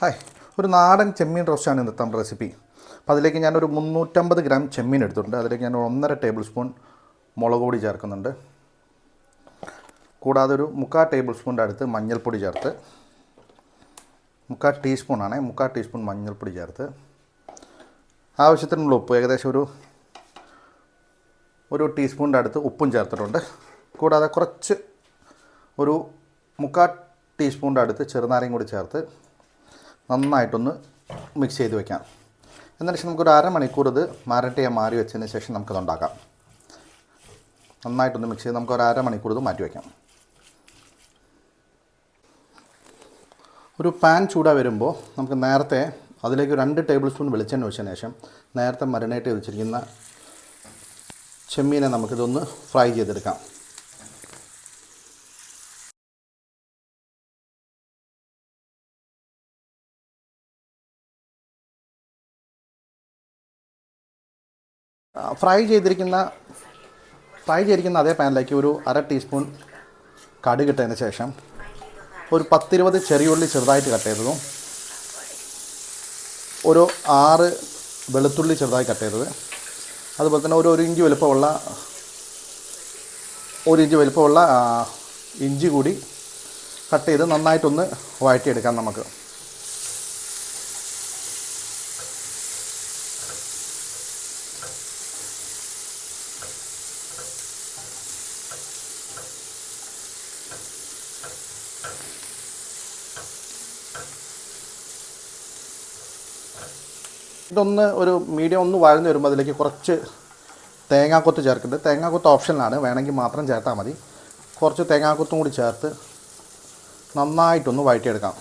Hi, ഒരു നാടൻ ചെമ്മീൻ റോസ്റ്റാണ് ഇന്നത്തെ റെസിപ്പി. അപ്പോൾ അതിലേക്ക് ഞാനൊരു 350 ഗ്രാം ചെമ്മീൻ എടുത്തിട്ടുണ്ട്. അതിലേക്ക് ഞാൻ 1.5 ടേബിൾ സ്പൂൺ മുളക് പൊടി ചേർക്കുന്നുണ്ട്. കൂടാതെ ഒരു 3/4 ടേബിൾ സ്പൂണിൻ്റെ അടുത്ത് മഞ്ഞൾപ്പൊടി ചേർത്ത്, 3/4 ടീസ്പൂണാണ്, 3/4 ടീസ്പൂൺ മഞ്ഞൾപ്പൊടി ചേർത്ത്, ആവശ്യത്തിനുള്ള ഉപ്പ്, ഏകദേശം ഒരു ടീസ്പൂണിൻ്റെ അടുത്ത് ഉപ്പും ചേർത്തിട്ടുണ്ട്. കൂടാതെ കുറച്ച് ഒരു 3/4 ടീസ്പൂണിൻ്റെ അടുത്ത് ചെറുനാരയും കൂടി ചേർത്ത് നന്നായിട്ടൊന്ന് മിക്സ് ചെയ്ത് വയ്ക്കാം. എന്നതിന് ശേഷം നമുക്കൊരു അരമണിക്കൂർ ഇത് മാരിനേറ്റ് ചെയ്യാൻ മാറി വെച്ചതിന് ശേഷം നമുക്കത് ഉണ്ടാക്കാം. നന്നായിട്ടൊന്ന് മിക്സ് ചെയ്ത് നമുക്കൊരു അരമണിക്കൂർ ഇത് മാറ്റി വയ്ക്കാം. ഒരു പാൻ ചൂടാ വരുമ്പോൾ നമുക്ക് നേരത്തെ അതിലേക്ക് 2 ടേബിൾ സ്പൂൺ വെളിച്ചെണ്ണ ഒഴിച്ചതിന് ശേഷം നേരത്തെ മാരിനേറ്റ് ചെയ്ത് വെച്ചിരിക്കുന്ന ചെമ്മീനെ നമുക്കിതൊന്ന് ഫ്രൈ ചെയ്തെടുക്കാം. ഫ്രൈ ചെയ്തിരിക്കുന്ന അതേ പാനിലേക്ക് ഒരു 1/2 ടീസ്പൂൺ കടുക് ഇട്ടതിന് ശേഷം ഒരു 10-20 ചെറിയുള്ളി ചെറുതായിട്ട് കട്ട് ചെയ്തതും, ഒരു 6 വെളുത്തുള്ളി ചെറുതായി കട്ട് ചെയ്തത്, അതുപോലെ തന്നെ ഒരു ഇഞ്ച് വലുപ്പമുള്ള ഇഞ്ചി കൂടി കട്ട് ചെയ്ത് നന്നായിട്ടൊന്ന് വഴറ്റിയെടുക്കാം നമുക്ക്. ഇതൊന്ന് ഒരു മീഡിയം ഒന്ന് വഴന്ന് വരുമ്പോൾ അതിലേക്ക് കുറച്ച് തേങ്ങാക്കൊത്ത് ചേർക്കുന്നുണ്ട്. തേങ്ങാക്കൊത്ത് ഓപ്ഷനിലാണ്, വേണമെങ്കിൽ മാത്രം ചേർത്താൽ മതി. കുറച്ച് തേങ്ങാക്കൊത്തും കൂടി ചേർത്ത് നന്നായിട്ടൊന്ന് വഴറ്റിയെടുക്കാം.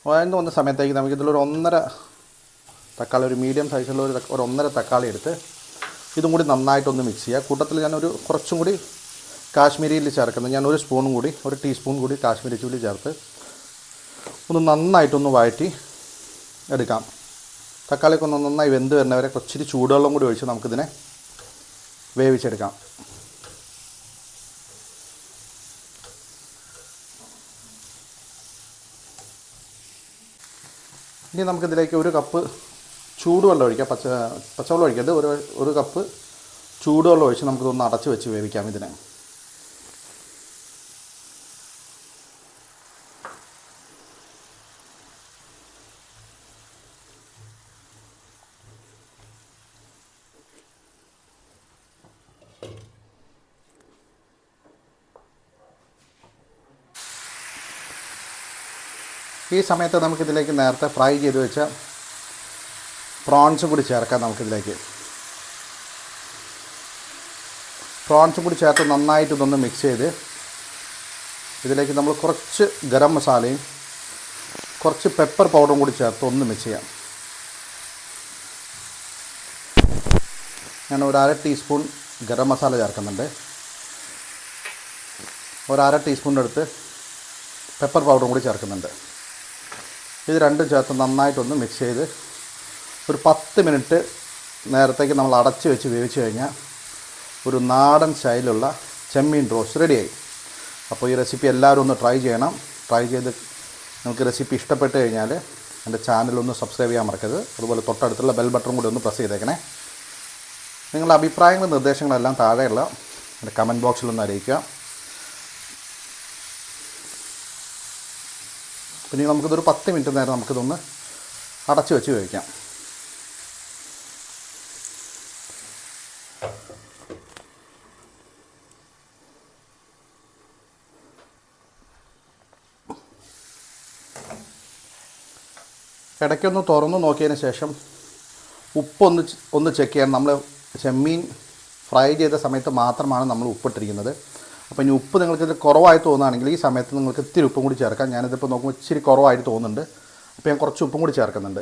വഴന്ന് വന്ന സമയത്തേക്ക് നമുക്കിതിലൊരു 1.5 തക്കാളി, ഒരു മീഡിയം സൈസുള്ള ഒരു 1.5 തക്കാളി എടുത്ത് ഇതും കൂടി നന്നായിട്ടൊന്ന് മിക്സ് ചെയ്യുക. കൂട്ടത്തിൽ ഞാനൊരു കുറച്ചും കൂടി കാശ്മീരി ചില്ലി ചേർക്കുന്നത്, ഞാൻ ഒരു ടീസ്പൂൺ കൂടി കാശ്മീരി ചില്ലി ചേർത്ത് ഒന്ന് നന്നായിട്ടൊന്ന് വഴറ്റി എടുക്കാം. തക്കാളിയൊക്കെ ഒന്ന് നന്നായി വെന്ത് വരുന്നവരെ കുറച്ചിരി ചൂടുവെള്ളം കൂടി ഒഴിച്ച് നമുക്കിതിനെ വേവിച്ചെടുക്കാം. ഇനി നമുക്കിതിലേക്ക് 1 കപ്പ് ചൂടുവെള്ളം ഒഴിക്കാം. പച്ചവെള്ളം ഒഴിക്കരുത്, ഒരു കപ്പ് ചൂടുവെള്ളം ഒഴിച്ച് നമുക്കിതൊന്ന് അടച്ച് വെച്ച് വേവിക്കാം ഇതിനെ. ഈ സമയത്ത് നമുക്കിതിലേക്ക് നേരത്തെ ഫ്രൈ ചെയ്ത് വെച്ച പ്രോൺസും കൂടി ചേർക്കാം. പ്രോൺസും കൂടി ചേർത്ത് നന്നായിട്ട് ഇതൊന്ന് മിക്സ് ചെയ്ത് ഇതിലേക്ക് നമ്മൾ കുറച്ച് ഗരം മസാലയും കുറച്ച് പെപ്പർ പൗഡറും കൂടി ചേർത്ത് ഒന്ന് മിക്സ് ചെയ്യാം. ഞാൻ ഒരു 1/2 ടീസ്പൂൺ ഗരം മസാല ചേർക്കുന്നുണ്ട്. ഒരു 1/2 ടീസ്പൂണിൻ്റെ അടുത്ത് പെപ്പർ പൗഡറും കൂടി ചേർക്കുന്നുണ്ട്. ഇത് രണ്ടും ചേർത്ത് നന്നായിട്ടൊന്ന് മിക്സ് ചെയ്ത് ഒരു 10 മിനിറ്റ് നേരത്തേക്ക് നമ്മൾ അടച്ച് വെച്ച് വേവിച്ച് കഴിഞ്ഞാൽ ഒരു നാടൻ സ്റ്റൈലുള്ള ചെമ്മീൻ റോസ്റ്റ് റെഡിയായി. അപ്പോൾ ഈ റെസിപ്പി എല്ലാവരും ഒന്ന് ട്രൈ ചെയ്യണം. ട്രൈ ചെയ്ത് നിങ്ങൾക്ക് റെസിപ്പി ഇഷ്ടപ്പെട്ട് കഴിഞ്ഞാൽ എൻ്റെ ചാനലൊന്ന് സബ്സ്ക്രൈബ് ചെയ്യാൻ മറക്കരുത്. അതുപോലെ തൊട്ടടുത്തുള്ള ബെൽ ബട്ടൺ കൂടി ഒന്ന് പ്രസ് ചെയ്തേക്കണേ. നിങ്ങളുടെ അഭിപ്രായങ്ങളും നിർദ്ദേശങ്ങളെല്ലാം താഴെയുള്ള എൻ്റെ കമൻറ്റ് ബോക്സിലൊന്ന് അറിയിക്കുക. പിന്നെ നമുക്കിതൊരു 10 മിനിറ്റ് നേരം നമുക്കിതൊന്ന് അടച്ച് വെച്ച് വേവിക്കാം. ഇടയ്ക്കൊന്ന് തുറന്ന് നോക്കിയതിന് ശേഷം ഉപ്പൊന്ന് ചെക്ക് ചെയ്യാൻ. നമ്മൾ ചെമ്മീൻ ഫ്രൈ ചെയ്ത സമയത്ത് മാത്രമാണ് നമ്മൾ ഉപ്പിട്ടിരിക്കുന്നത്. അപ്പോൾ ഇനി ഉപ്പ് നിങ്ങൾക്കിത് കുറവായി തോന്നുകയാണെങ്കിൽ ഈ സമയത്ത് നിങ്ങൾക്ക് ഇത്തിരി ഉപ്പും കൂടി ചേർക്കാം. ഞാനിതിപ്പോൾ നോക്കുമ്പോൾ ഇച്ചിരി കുറവായിട്ട് തോന്നുന്നുണ്ട്. അപ്പോൾ ഞാൻ കുറച്ച് ഉപ്പും കൂടി ചേർക്കുന്നുണ്ട്.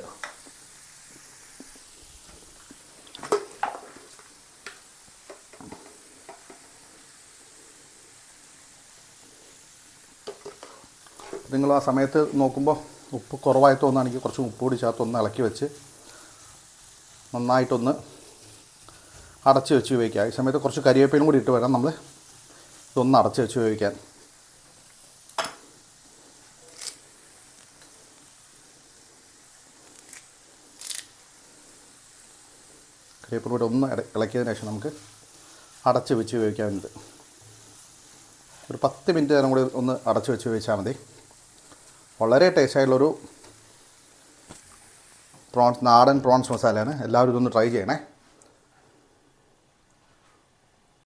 നിങ്ങൾ ആ സമയത്ത് നോക്കുമ്പോൾ ഉപ്പ് കുറവായി തോന്നുകയാണെങ്കിൽ കുറച്ച് ഉപ്പ് കൂടി ചേർത്ത് ഒന്ന് ഇളക്കി വെച്ച് നന്നായിട്ടൊന്ന് അടച്ച് വെച്ച് വേവിക്കുക. ഈ സമയത്ത് കുറച്ച് കരിവേപ്പിലും കൂടി ഇട്ട് വേണം നമ്മൾ ഇതൊന്ന് അടച്ച് വെച്ച് വേവിക്കാൻ. കരിവേപ്പില കൂടി ഒന്ന് ഇളക്കിയതിന് ശേഷം നമുക്ക് അടച്ച് വെച്ച് വേവിക്കാവുന്നത്. ഒരു 10 മിനിറ്റ് നേരം കൂടി ഒന്ന് അടച്ച് വെച്ച് വേവിച്ചാൽ മതി. വളരെ ടേസ്റ്റായിട്ടുള്ളൊരു നാടൻ പ്രോൺസ് മസാലയാണ്. എല്ലാവരും ഇതൊന്ന് ട്രൈ ചെയ്യണേ.